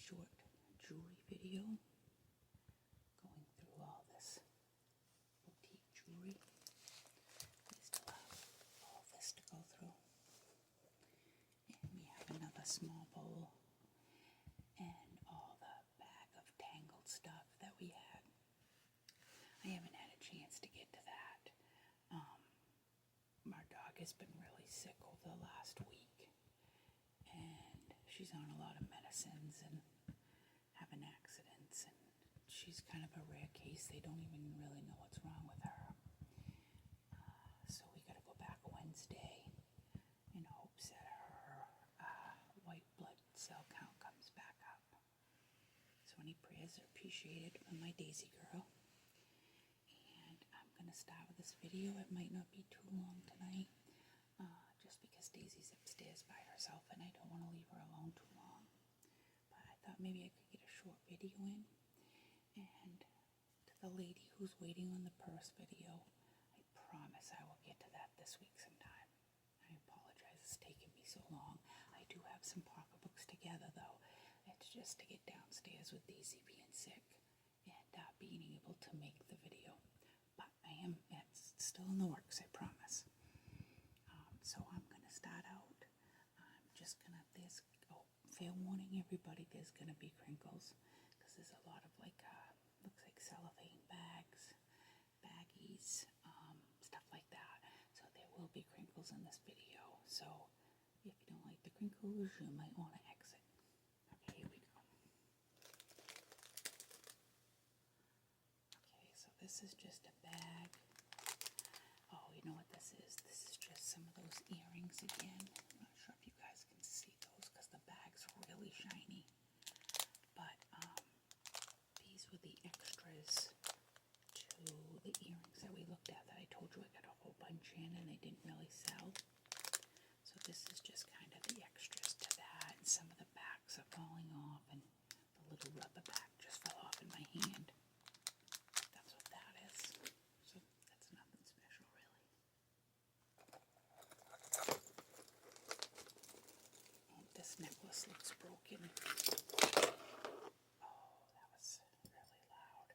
short jewelry video going through all this boutique jewelry. We still have all this to go through. And we have another small bowl and all the bag of tangled stuff that we had. I haven't had a chance to get to that. Our dog has been really sick over the last week, and she's on a lot of medicines and having accidents, and she's kind of a rare case. They don't even really know what's wrong with her. So we got to go back Wednesday in hopes that her white blood cell count comes back up. So any prayers are appreciated for my Daisy girl. And I'm going to start with this video. It might not be too long tonight, just because Daisy's upstairs by herself and I don't want to leave her alone too long. But I thought maybe I could get a short video in. And to the lady who's waiting on the purse video, I promise I will get to that this week sometime. I apologize it's taken me so long. I do have some pocketbooks together though. It's just to get downstairs with Daisy being sick and being able to make the video. But it's still in the works, I promise. So I'm going to start out. I'm just going to, fair warning everybody, there's going to be crinkles. Because there's a lot of looks like cellophane bags, baggies, stuff like that. So there will be crinkles in this video. So if you don't like the crinkles, you might want to exit. Okay, here we go. Okay, so this is just a bag. Oh, you know what this is? This is just some of those earrings again. I'm not sure if you guys can see those because the bag's really shiny. But these were the extras to the earrings that we looked at that I told you I got a whole bunch in and they didn't really sell. So this is just kind of the extras to that, and some of the backs are falling off and the little rubber back just fell off in my hand. That's what that is. So that's nothing special really. Oh, this necklace looks broken. Oh, that was really loud.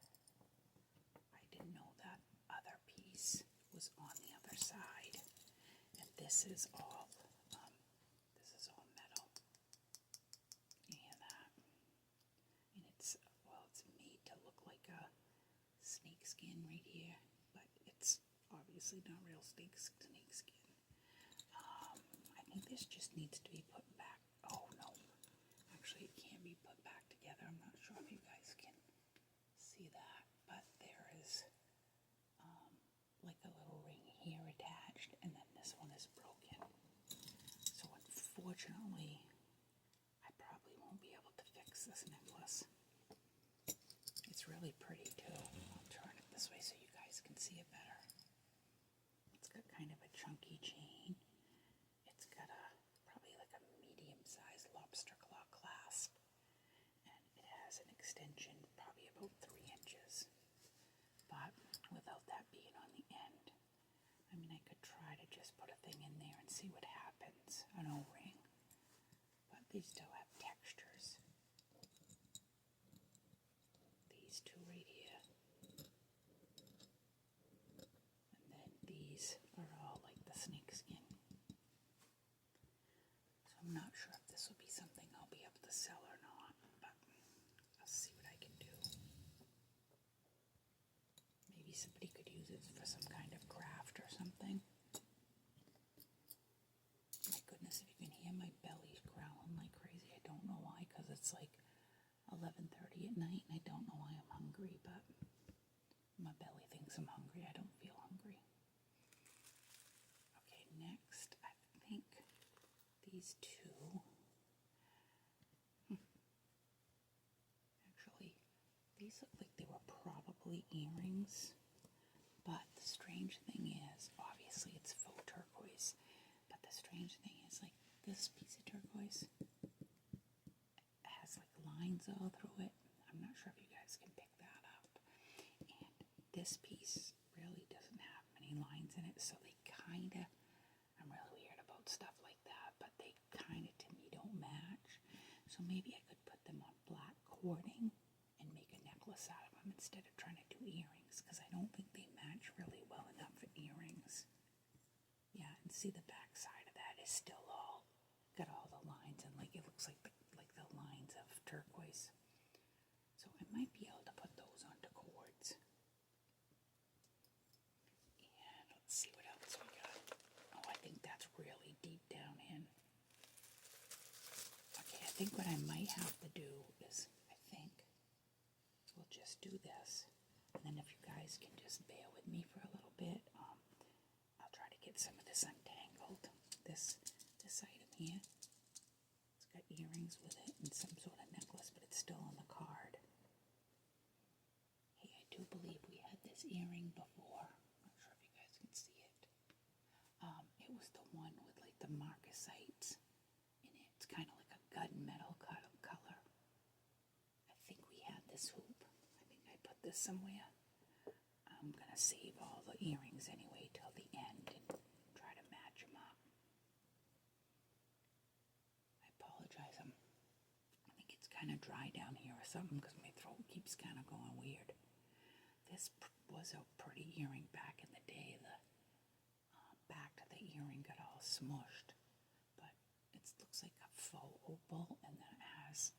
I didn't know that other piece was on the other side. And this is all metal. And it's made to look like a snake skin right here, but it's obviously not real snake skin. I think this just needs to be put back. Oh no, actually it can be put back together. I'm not sure if you guys can see that, but there is like a little ring here attached, and then this one is broken. So unfortunately, I probably won't be able to fix this necklace. It's really pretty too. I'll turn it this way so you guys can see it better. It's got kind of a chunky chain. It's got probably like a medium-sized lobster claw clasp, and it has an extension probably about 3 inches. But without that being on the end, I mean, I could try to just put a thing in there and see what happens, an O-ring. But these still have textures. These two right here. And then these are all like the snake skin. So I'm not sure if this will be something I'll be able to sell or not, but I'll see what I can do. Maybe somebody could use it for some kind of craft or something. My goodness, if you can hear my belly growling like crazy, I don't know why, because it's like 11:30 at night and I don't know why I'm hungry, but my belly thinks I'm hungry. I don't feel hungry. Okay, next, I think these two, actually, these look like they were probably earrings, but the strange thing is, obviously it's faux turquoise, but the strange thing is, like, this piece of turquoise has like lines all through it. I'm not sure if you guys can pick that up. And this piece really doesn't have many lines in it, so they kind of, I'm really weird about stuff like that, but they kind of to me don't match. So maybe I could put them on black cording and make a necklace out of them instead of trying to do earrings, because I don't think they match really well enough for earrings. Yeah, and see the back side of that is still all got all the lines, and like it looks like the lines of turquoise. So I might be able to put those onto cords. And let's see what else we got. Oh, I think that's really deep down in. Okay, I think what I might have to do is, I think we'll just do this. And then if you guys can just bear with me for a little bit, I'll try to get some of this untangled. This item here, it's got earrings with it and some sort of necklace, but it's still on the card. Hey, I do believe we had this earring before. I'm not sure if you guys can see it. It was the one with like the marcasites in it. It's kind of like a gunmetal color. I think we had this hoop. I think I put this somewhere. I'm gonna save all the earrings anyway till the end and try to match them up. I apologize. I think it's kind of dry down here or something because my throat keeps kind of going weird. This was a pretty earring back in the day. The back of the earring got all smushed, but it looks like a faux opal, and then it has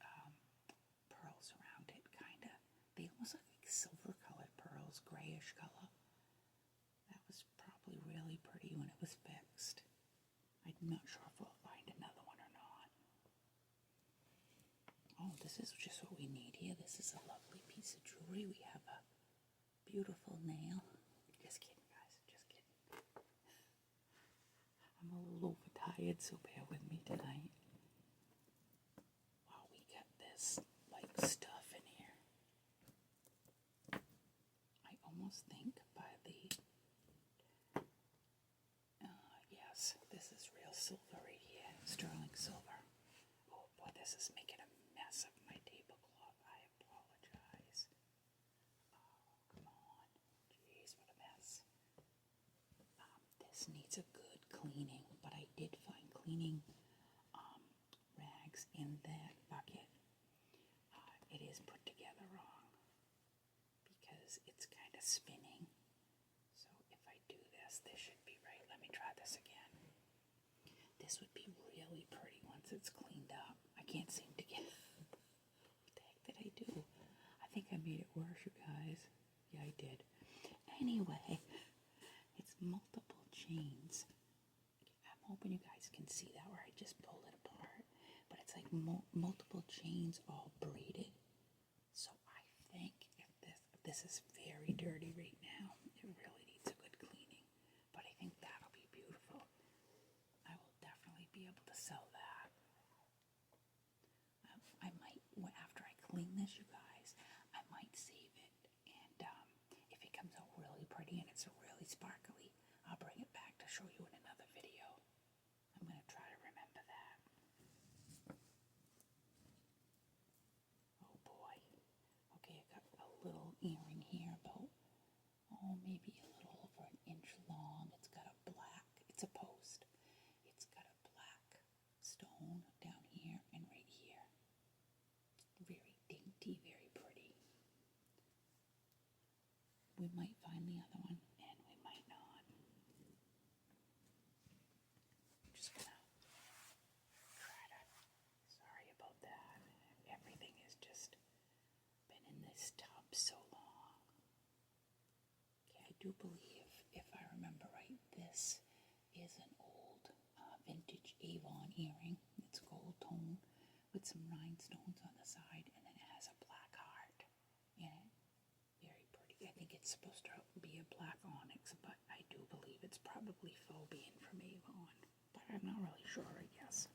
pearls around it, kind of. They almost look like silver-colored pearls, grayish color. That was probably really pretty when it was fixed. I'm not sure if we'll find another one or not. Oh, this is just what we need here. This is a lovely piece of jewelry. We have a beautiful nail. Just kidding, guys. Just kidding. I'm a little overtired, so bear with me tonight. Wow, we got this like stuff in here. I almost think by the yes, this is real silver right here, sterling silver. Oh boy, this is making a mess of my tablecloth. I apologize. Oh, come on. Jeez, what a mess. This needs a good cleaning, but I did find cleaning rags in that bucket. It is put together wrong because it's kind of spinning. So if I do this, this should be right. Let me try this again. This would be really pretty once it's cleaned up. I can't seem to get what the heck did I do? I think I made it worse, you guys. Yeah, I did. Anyway, it's multiple chains. I'm hoping you guys can see that where I just pulled it apart. But it's like multiple chains all braided. So I think if this is very dirty right now, it really needs a good cleaning. But I think that'll be beautiful. I will definitely be able to sell that. I might, after I clean this, you guys, I might save it. And if it comes out really pretty and it's really sparkly, I'll bring it back to show you in another video. I'm going to try to remember that. Oh boy. Okay, I got a little earring here about, maybe a little over an inch long. It's got a black, it's a post. It's got a black stone down here and right here. It's very dainty, very pretty. We might find the other one and we might not. I'm just gonna try to, sorry about that. Everything has just been in this tub so long. Okay, I do believe, if I remember right, this is an old vintage Avon earring. It's gold tone with some rhinestones on the side, and then it has a black heart in it. Very pretty. I think it's supposed to be a black onyx, but I do believe it's probably faux being from Avon. But I'm not really sure, I guess.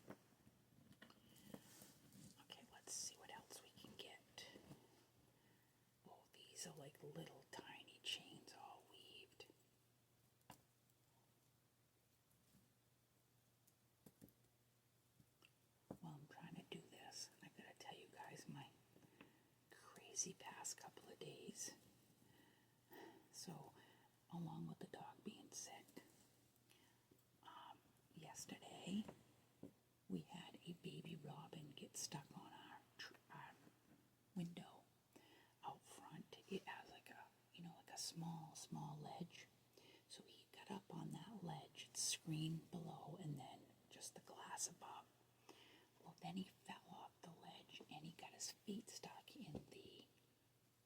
Okay, let's see what else we can get. Oh, these are like little tiny chains all weaved. While I'm trying to do this, I gotta tell you guys my crazy past couple of days. So, along with the dog being sick, yesterday we had a baby robin get stuck on our screen below and then just the glass above. Well, then he fell off the ledge and he got his feet stuck in the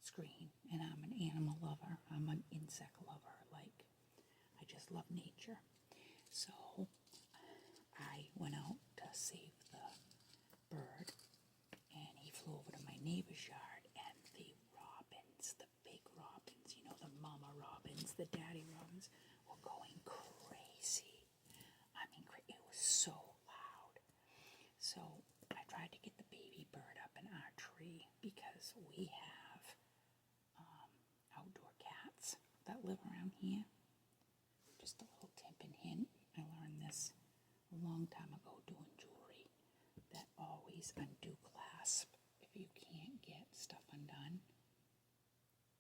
screen. And I'm an animal lover. I'm an insect lover. Like, I just love nature. So I went out to save the bird, and he flew over to my neighbor's yard, and the robins, the big robins, you know, the mama robins, the daddy robins, were going crazy. I mean, it was so loud. So I tried to get the baby bird up in our tree because we have outdoor cats that live around here. Just a little tip and hint. I learned this a long time ago doing jewelry, that always undo clasp. If you can't get stuff undone,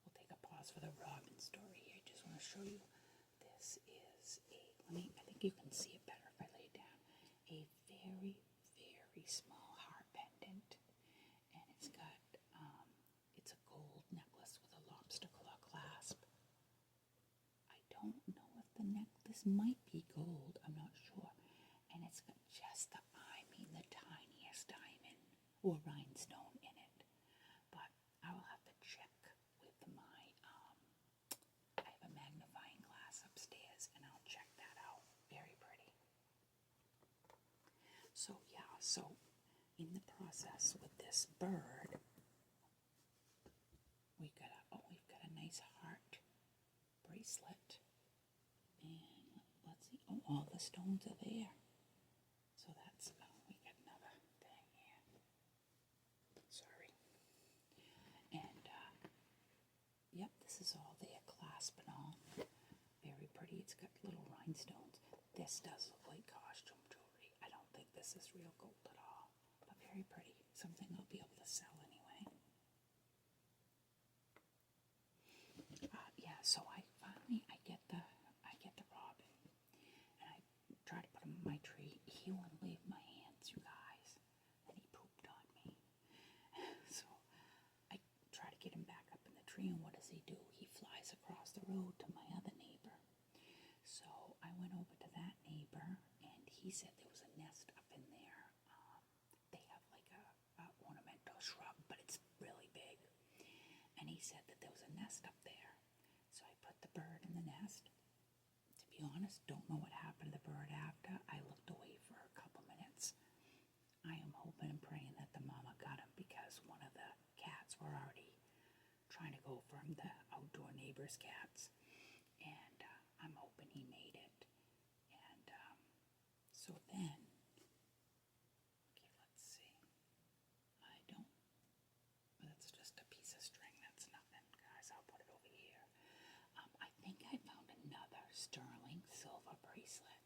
we'll take a pause for the robin story. I just want to show you. This is I think you can see it better if I lay it down. A very, very small heart pendant. And it's got, it's a gold necklace with a lobster claw clasp. I don't know if this might be gold, I'm not sure. And it's got just the tiniest diamond or rhinestone in it. But I will have to check with I have a magnifying glass upstairs and I'll check that out. Very pretty. So yeah, so in the process with this bird, we've got a nice heart bracelet. And let's see, all the stones are there. So that's, we got another thing here. Sorry. And, yep, this is all there, clasp and all. Very pretty. It's got little rhinestones. This does look like costume jewelry. I don't think this is real gold at all, but very pretty. Something I'll be able to sell anyway. Yeah, so I get the robin, and I try to put him in my tree. He wouldn't leave my hands, you guys, and he pooped on me. So I try to get him back up in the tree, and what does he do? He flies across the road to my other neighbor. So I went over to that neighbor, and he said there was a nest up in there. They have like a ornamental shrub, but it's really big. And he said that there was a nest up there. So I put the bird in the nest. To be honest, don't know what happened to the bird after. I looked away for a couple minutes. I am hoping and praying that the mama got him, because one of the cats were already trying to go for him, the outdoor neighbor's cats. And I'm hoping he made it. And so then, okay, let's see. That's just a piece of string. That's nothing, guys. I'll put it over here. I think I found another sterling silver bracelet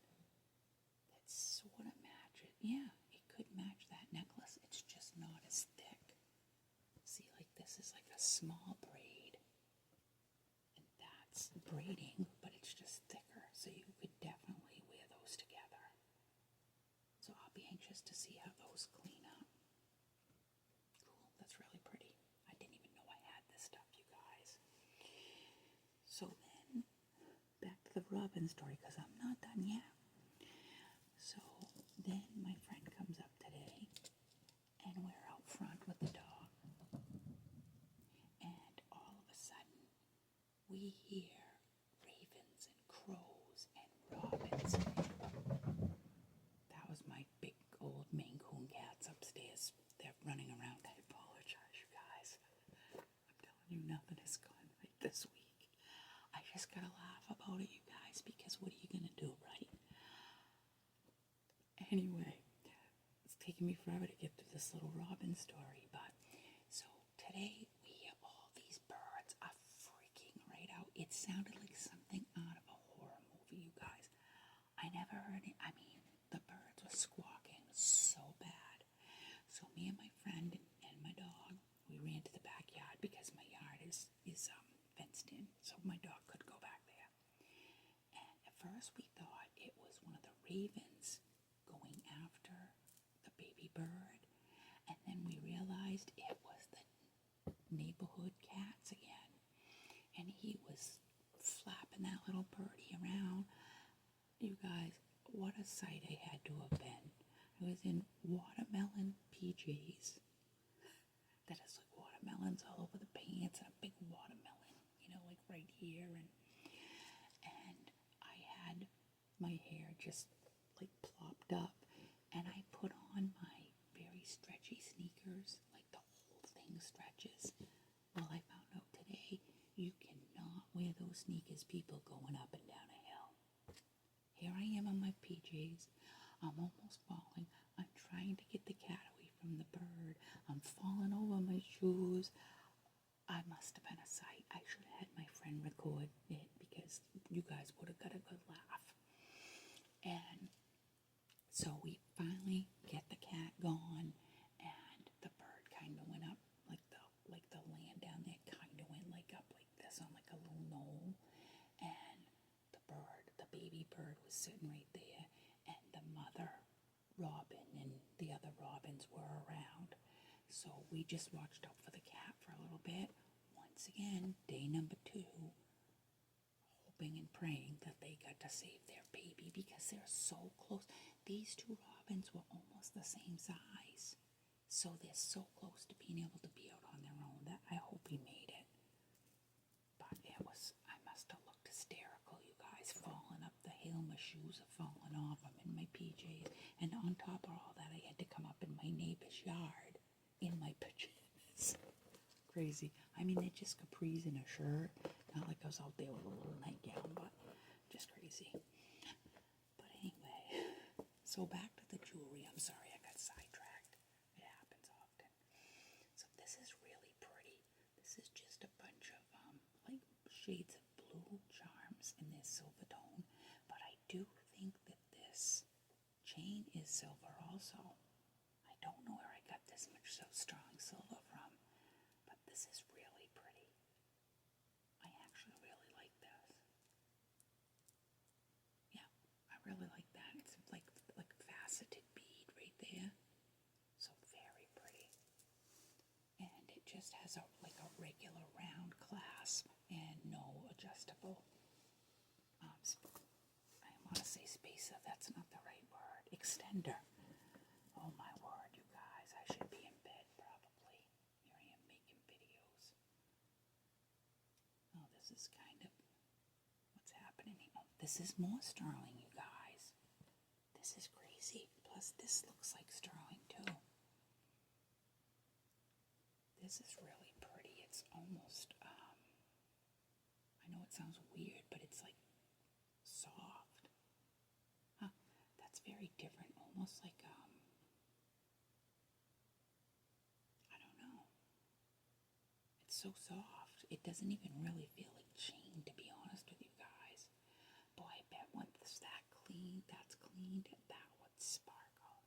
that sort of matches. Yeah, it could match that necklace. It's just not as thick. See, like this is like a small braid, and that's braiding, but it's just thicker. So you could definitely wear those together. So I'll be anxious to see how those clean up. Cool, that's really pretty. I didn't even know I had this stuff, you guys. So then, back to the robin story, because I'm not done yet. So then my friend comes up today, and we're out front with the dog. And all of a sudden, we hear ravens and crows and robins. That was my big old Maine Coon cats upstairs. They're running around. I apologize, you guys. I'm telling you, nothing has gone right this week. I just gotta laugh about it, you guys, because what are you gonna do, right? Anyway, it's taking me forever to get through this little robin story, but so today we hear all these birds are freaking right out. It sounded like something out of a horror movie, you guys. I never heard it. I mean, the birds were squawking so bad. So me and my friend and my dog, we ran to the backyard because my yard is fenced in, so my dog could go back there. And at first we thought it was one of the ravens going after the baby bird, and then we realized it was the neighborhood cats again, and he was flapping that little birdie around. You guys, what a sight I had to have been. I was in watermelon PJs that is like watermelons all over the pants and a big watermelon, like right here, and I had my hair just like plopped up, and I put on my very stretchy sneakers, like the whole thing stretches. Well, I found out today you cannot wear those sneakers, people, going up and down a hill. Here I am on my PJs. I'm almost falling. I'm trying to get the cat away from the bird. I'm falling over my shoes. I must have been a sight. I should have had my friend record it because you guys would have got a good laugh. And so we finally get the cat gone, and the bird kind of went up, like the land down there kind of went like up like this on like a little knoll, and the baby bird was sitting right there, and the mother robin and the other robins were around. So we just watched out for the cat for a little bit. Once again, day number 2, hoping and praying that they got to save their baby because they're so close. These 2 robins were almost the same size. So they're so close to being able to be out on their own that I hope he made it. But I must have looked hysterical, you guys, falling up the hill. My shoes are falling off. I'm in my PJs. And on top of all that, I had to come up in my neighbor's yard in my pajamas. Crazy. I mean, they're just capris and a shirt. Not like I was out there with a little nightgown, but just crazy. But anyway, so back to the jewelry. I'm sorry I got sidetracked. It happens often. So this is really pretty. This is just a bunch of like shades of blue charms in this silver tone. But I do think that this chain is silver also. I don't know where I got this much so strong silver from, but this is really pretty. I actually really like this. Yeah, I really like that. It's like faceted bead right there. So very pretty. And it just has a regular round clasp and no adjustable. I want to say spacer. That's not the right word. Extender. Oh my word, you guys! I should be in bed probably. Here I am making videos. Oh, this is kind of what's happening here. Oh, this is more sterling, you guys. This is crazy. Plus, this looks like sterling too. This is really pretty. It's almost, I know it sounds weird, but it's like soft. Huh, that's very different. Almost like, I don't know. It's so soft. It doesn't even really feel like chain, to be honest with you guys. Boy, I bet once that's cleaned, that would sparkle.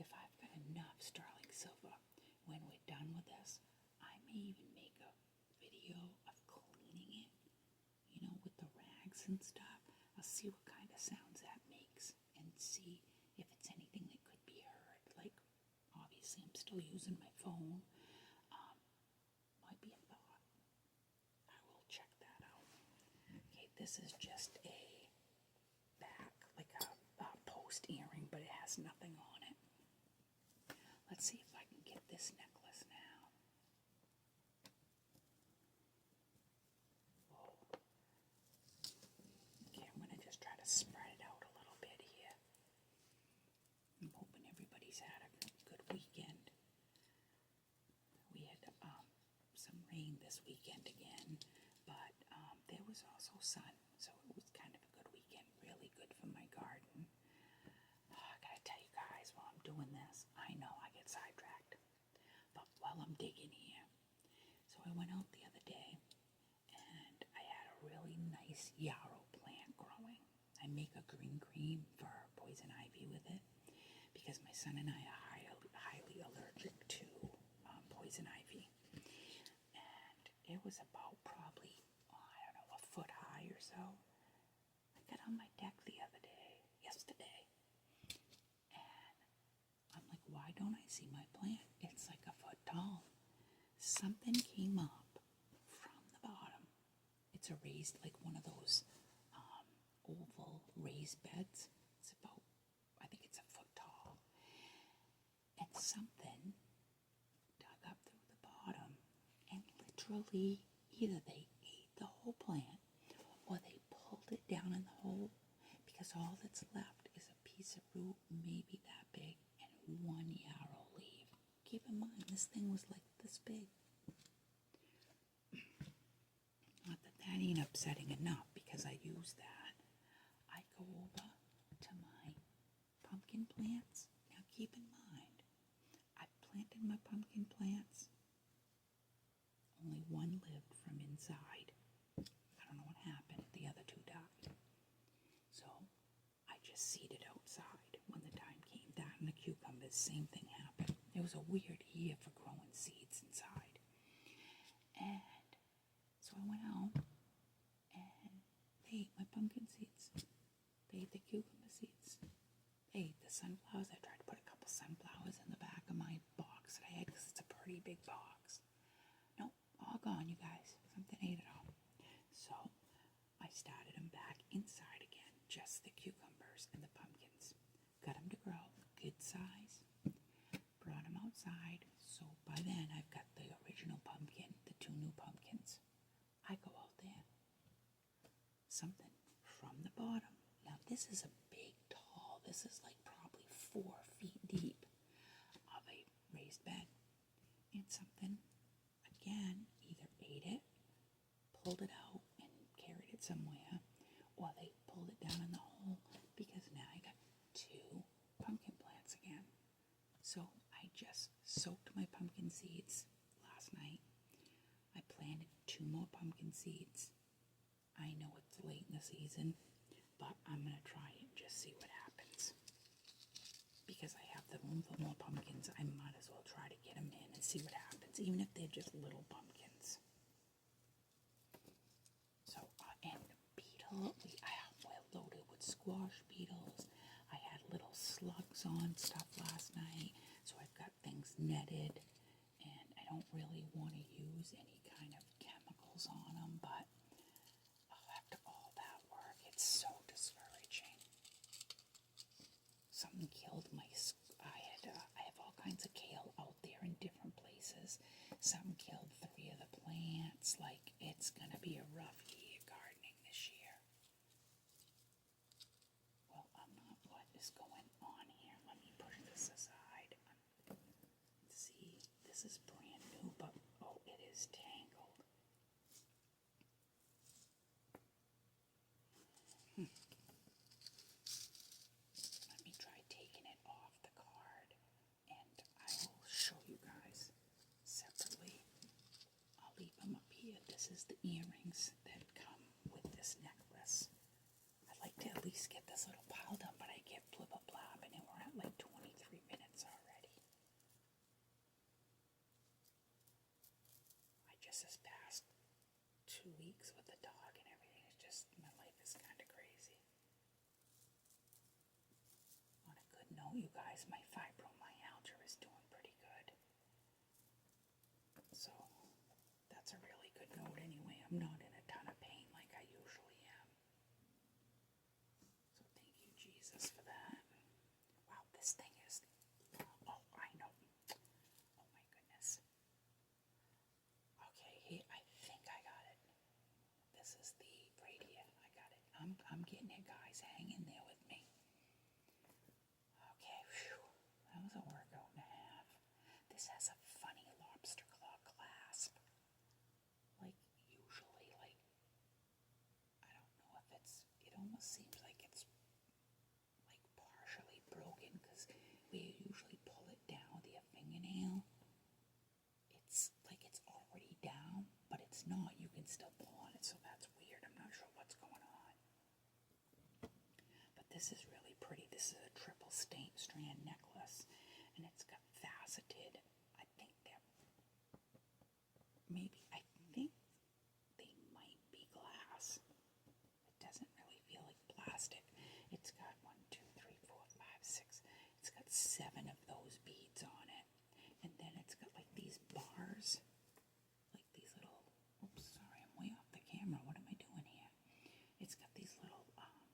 If I've got enough sterling silver, when we're done with this, I may even make a video of cleaning it, with the rags and stuff. I'll see what kind of sounds that makes and see if it's anything that could be heard. Like, obviously I'm still using my phone. Might be a thought. I will check that out. Okay, this is just a back, like a post earring, but it has nothing on it. Let's see if I can get this necklace now. Whoa. Okay, I'm going to just try to spread it out a little bit here. I'm hoping everybody's had a good weekend. We had some rain this weekend again, but there was also sun, so it was kind of a good weekend. Really good for my garden. I gotta tell you guys, while I'm doing this, I know I get sidetracked, but while I'm digging here, so I went out the other day and I had a really nice yarrow plant growing. I make a green cream for poison ivy with it because my son and I are highly allergic to poison ivy. And it was about probably, I don't know, a foot high or so. I got on my deck yesterday, and I'm like, why don't I see my plant? It's like a foot tall. Something came up from the bottom. It's a raised, like one of those oval raised beds. It's about, I think it's a foot tall. And something dug up through the bottom and literally either they ate the whole plant or they pulled it down in the hole, because all that's left is a piece of root maybe that big and one yarrow leaf. Keep in mind, this thing was like this big. Not that that ain't upsetting enough, because I use that. I go over to my pumpkin plants. Now keep in mind, I planted my pumpkin plants. Only one lived from inside. I don't know what happened. The other two died. So I just seeded outside when the time came. That and the cucumbers, same thing happened. It was a weird year for growing seeds inside. And so I went out and they ate my pumpkin seeds. They ate the cucumber seeds. They ate the sunflowers. I tried to put a couple sunflowers in the back of my box that I had, because it's a pretty big box. Nope, all gone, you guys. Something ate it all. So I started them back inside again, just the cucumbers and the pumpkins. Got them to grow, good size. Brought them outside. So by then I've got the original pumpkin, the two new pumpkins. I go out there. Something from the bottom. Now this is a big, tall, this is like probably 4 feet deep of a raised bed. And something, again, either ate it, pulled it out, and carried it somewhere, or they pulled it down in the hole, because now I got 2 pumpkin plants again. So I just soaked my pumpkin seeds last night. I planted 2 more pumpkin seeds. I know it's late in the season, but I'm going to try it and just see what happens. Because I have the room for more pumpkins, I might as well try to get them in and see what happens, even if they're just little pumpkins. So, and beetle, we're loaded with squash beetles. I had little slugs on stuff last night, so I've got things netted, and I don't really want to use any kind of chemicals on them, but after all that work, it's so discouraging. Something killed my, I have all kinds of kale out there in different places. Something killed 3 of the plants. Like, it's gonna be a rough year gardening this year. Well, what is going on here? Let me push this aside. See, this is brand new, but oh, it is tangled. Let me try taking it off the card, and I will show you guys separately. I'll leave them up here. This is the earrings that come with this necklace. I'd like to at least get this little pile done, but I get blibba blob, and we're at like 23 minutes already. I just this past 2 weeks with the dog and everything, it's just, my life is kind of crazy. On a good note, you guys, my fibromyalgia is doing pretty good. So, that's a really good note anyway. I'm not in a ton of pain like I usually am. So thank you, Jesus, for that. Wow, this thing is, oh, I know. Oh my goodness. Okay, here, I think I got it. This is the braidea. I got it. I'm getting it, guys. Hang in there with me. Okay, whew. That was a workout and a half. This has a funny lobster claw clasp. Like, usually, like, I don't know if it's, it almost seems like it's, like, partially broken, because we usually pull it down with your fingernail. It's like it's already down, but it's not. You can still pull on it, so that's weird. I'm not sure what's going on. But this is really pretty. This is a triple strand necklace, and it's got faceted. I think they might be glass. It doesn't really feel like plastic. It's got 1, 2, 3, 4, 5, 6. It's got 7 of those beads on it, and then it's got like these bars, like these little. Oops, sorry, I'm way off the camera. What am I doing here? It's got these little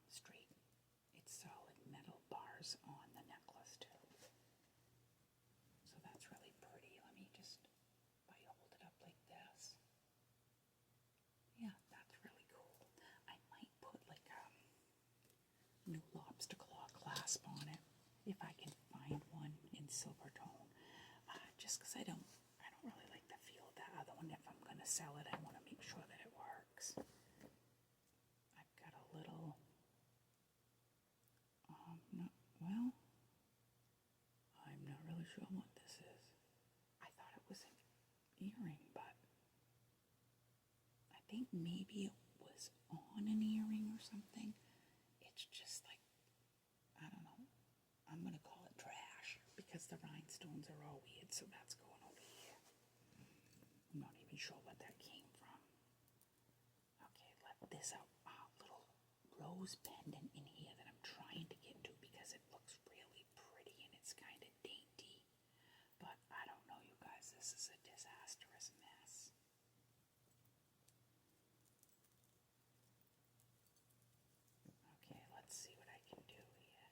straight if I can find one in silver tone. Just because I don't really like the feel of that other one. If I'm going to sell it, I want to make sure that it works. I've got a little, well, I'm not really sure what this is. I thought it was an earring, but I think maybe it was on an earring or something. It's just like, I don't know. I'm going to call it trash because the rhinestones are all weird, so that's going over here. I'm not even sure what that came from. Okay, let this out. Little rose pendant in here that I'm trying to get to because it looks really pretty and it's kind of dainty. But I don't know, you guys. This is a disastrous mess. Okay, let's see what I can do here.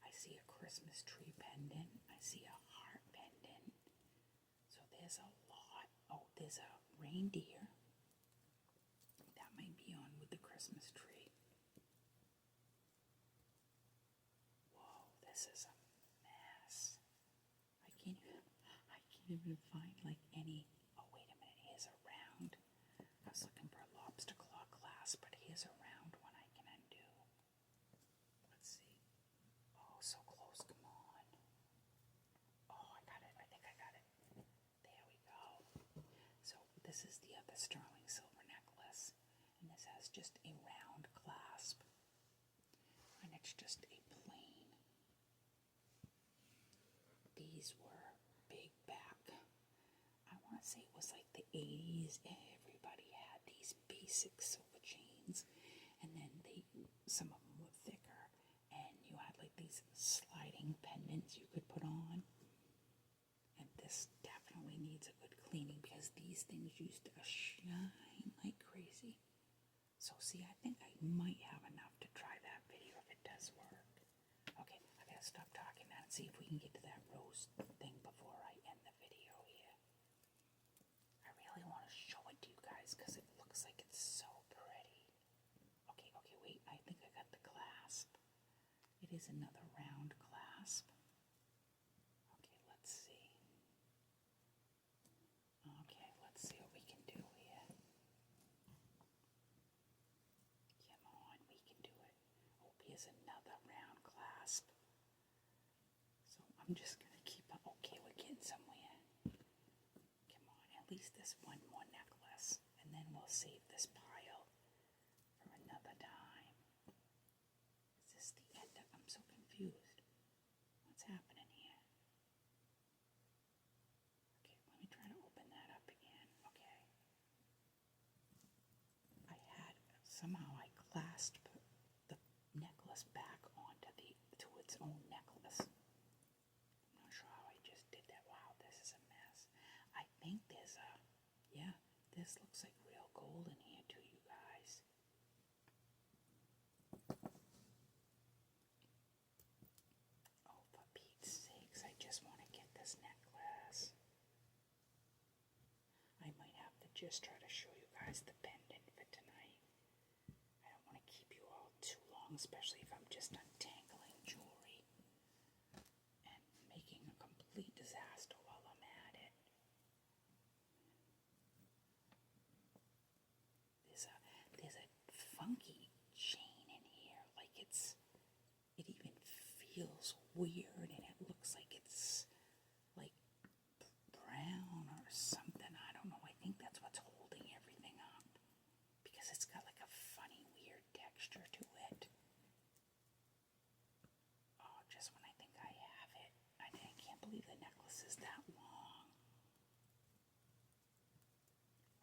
I see a Christmas tree pendant. I see a heart pendant. So there's a lot. Oh, there's a reindeer. That might be on with the Christmas tree. Whoa, this is a mess. I can't even find like any. Oh, wait a minute. Here's a round. I was looking for a lobster claw clasp, but here's a round one I can undo. Let's see. Oh, so close. Come on. Oh, I got it. I think I got it. There we go. So this is the other sterling silver necklace. And this has just a round clasp. And it's just a plain. These were big back. I want to say it was like the 80s. Everybody had these basic silver chains. And then some of them were thicker. And you had like these sliding pendants you could put on. And this definitely needs a good cleaning because these things used to shine like crazy. So see, I think I might have enough to try that video if it does work. Okay, I gotta stop talking now and see if we can get to that rose thing before I end the video here. I really want to show it to you guys because it looks like it's so pretty. Okay, wait, I think I got the clasp. It is another round clasp. Okay, let's see. Okay, let's see what we can do here. Come on, we can do it. Oh, here's another round clasp. So I'm just going to keep on. Okay, we're getting somewhere. Come on, at least this one more necklace. And then we'll save this pile for another time. Is this the end of? I'm so confused. What's happening here? Okay, let me try to open that up again. Okay. Somehow I clasped the necklace back onto its own necklace. I'm not sure how I just did that. Wow, this is a mess. I think there's this looks like real gold in here too, you guys. Oh, for Pete's sakes, I just want to get this necklace. I might have to just try to show you guys the pendant for tonight. I don't want to keep you all too long, especially if I'm just untangling jewelry and making a complete disaster while I'm at it. There's a funky chain in here, like it even feels weird, and it looks like it's like brown or something. I don't know. I think that's what's holding everything up because it's got like a funny, weird texture to it. Oh, just when I think I have it, I can't believe the necklace is that long.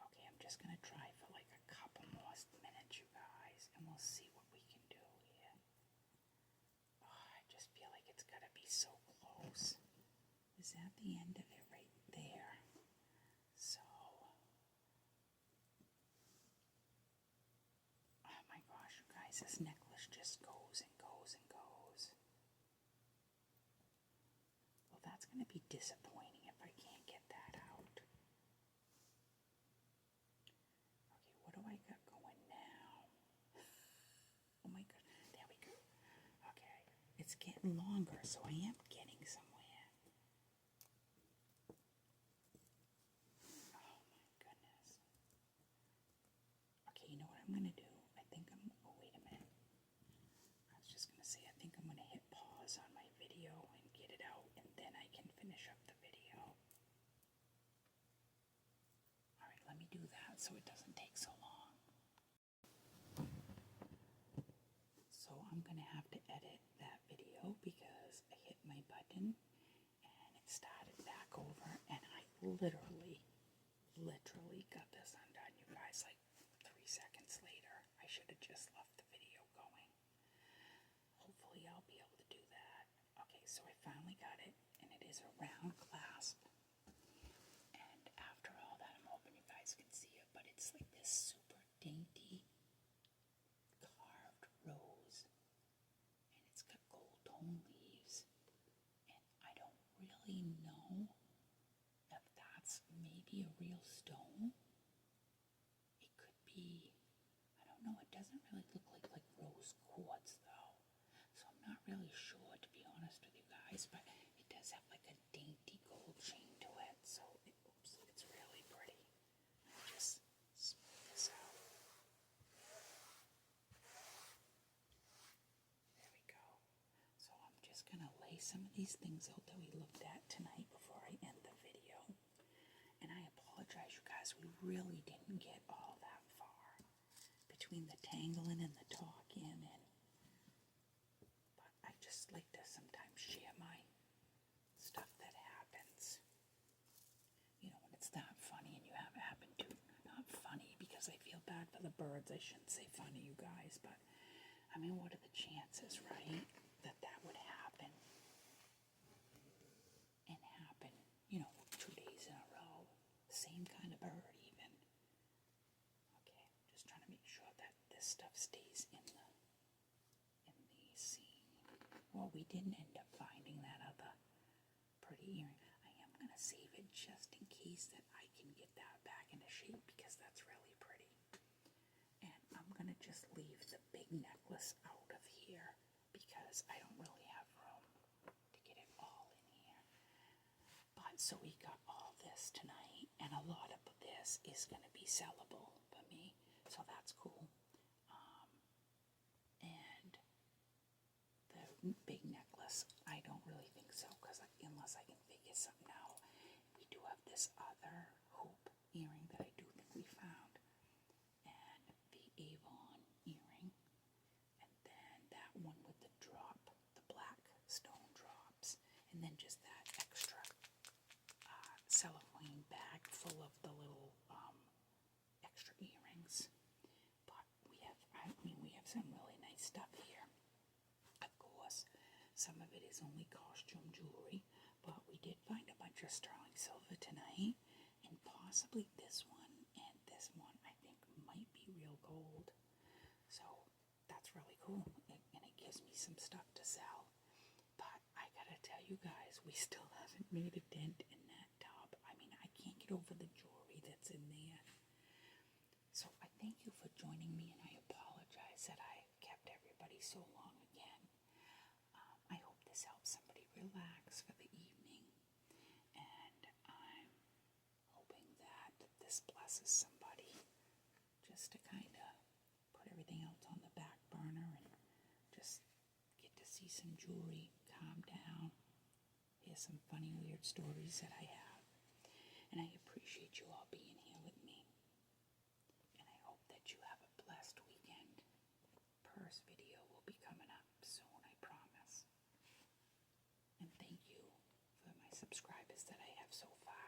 Okay, I'm just gonna try for like a couple more minutes, you guys, and we'll see what we can do here. Oh, I just feel like it's gotta be so close. Is that the end of it right there? So, oh my gosh, you guys, this necklace just goes and goes and goes. Well, that's gonna be disappointing if I can't get that out. Okay, what do I got going now? Oh my god, there we go. Okay, it's getting longer, so I am getting somewhere. Oh my goodness. Okay, you know what I'm going to do? I think oh, wait a minute. I was just going to say, I think I'm going to hit pause on my video and get it out, and then I can finish up the video. All right, let me do that so it doesn't take so long. So I'm going to have to edit that video because I hit my button and it started back over, and I literally got this undone, you guys, like 3 seconds later. I should have just left the video going. Hopefully I'll be able to do that. Okay, so I finally got it, and it is a round clasp. And after all that, I'm hoping you guys can see it, but it's like this super dainty carved rose, and it's got gold tone leaves, and I don't really know if that's maybe a real stone. It could be, I don't know, it doesn't really look like rose quartz though, so I'm not really sure, to be honest with you guys, but it does have like a dainty gold chain to it, so it's really pretty. Let me just smooth this out. There we go. So I'm just going to lay some of these things out that we looked at tonight before I end the video. And I apologize, you guys, we really didn't get all that far between the tangling and the talking, but I just like to sometimes share my stuff that happens. You know, when it's that funny and you have it happen to, not funny because I feel bad for the birds, I shouldn't say funny, you guys, but I mean, what are the chances, right, that would happen? And happen, you know, 2 days in a row. Same kind of bird, even. Okay, just trying to make sure that this stuff stays in the scene. Well, we didn't end up finding that other pretty earring. I am going to save it just in case that I can get that back into shape, because that's really pretty. And I'm going to just leave the big necklace out of here because I don't really have room to get it all in here. But so we got all this tonight, and a lot of this is going to be sellable for me, so that's cool. And the big necklace, I don't really think so, because unless I can figure something out. We do have this other hoop earring that I do think we found, and the Avon earring, and then that one with the drop, the black stone drops, and then just that extra cellophane bag full of the little extra earrings. But we have some really nice stuff here. Of course, some of it is only costume jewelry, but we did find a bunch of sterling silver tonight, and possibly this one and this one I think might be real gold. So that's really cool, and it gives me some stuff to sell. But I gotta tell you guys, we still haven't made a dent in that tub. I mean, I can't get over the jewelry that's in there. So I thank you for joining me, and I apologize that I kept everybody so long again. I hope this helps somebody relax for the evening, and I'm hoping that this blesses somebody just to kind of put everything else on the back burner and just get to see some jewelry, calm down, hear some funny, weird stories that I have. And I appreciate you all being here with me. And I hope that you have a blessed weekend. Purse video will be coming up soon, I promise. And thank you for my subscribers that I have so far.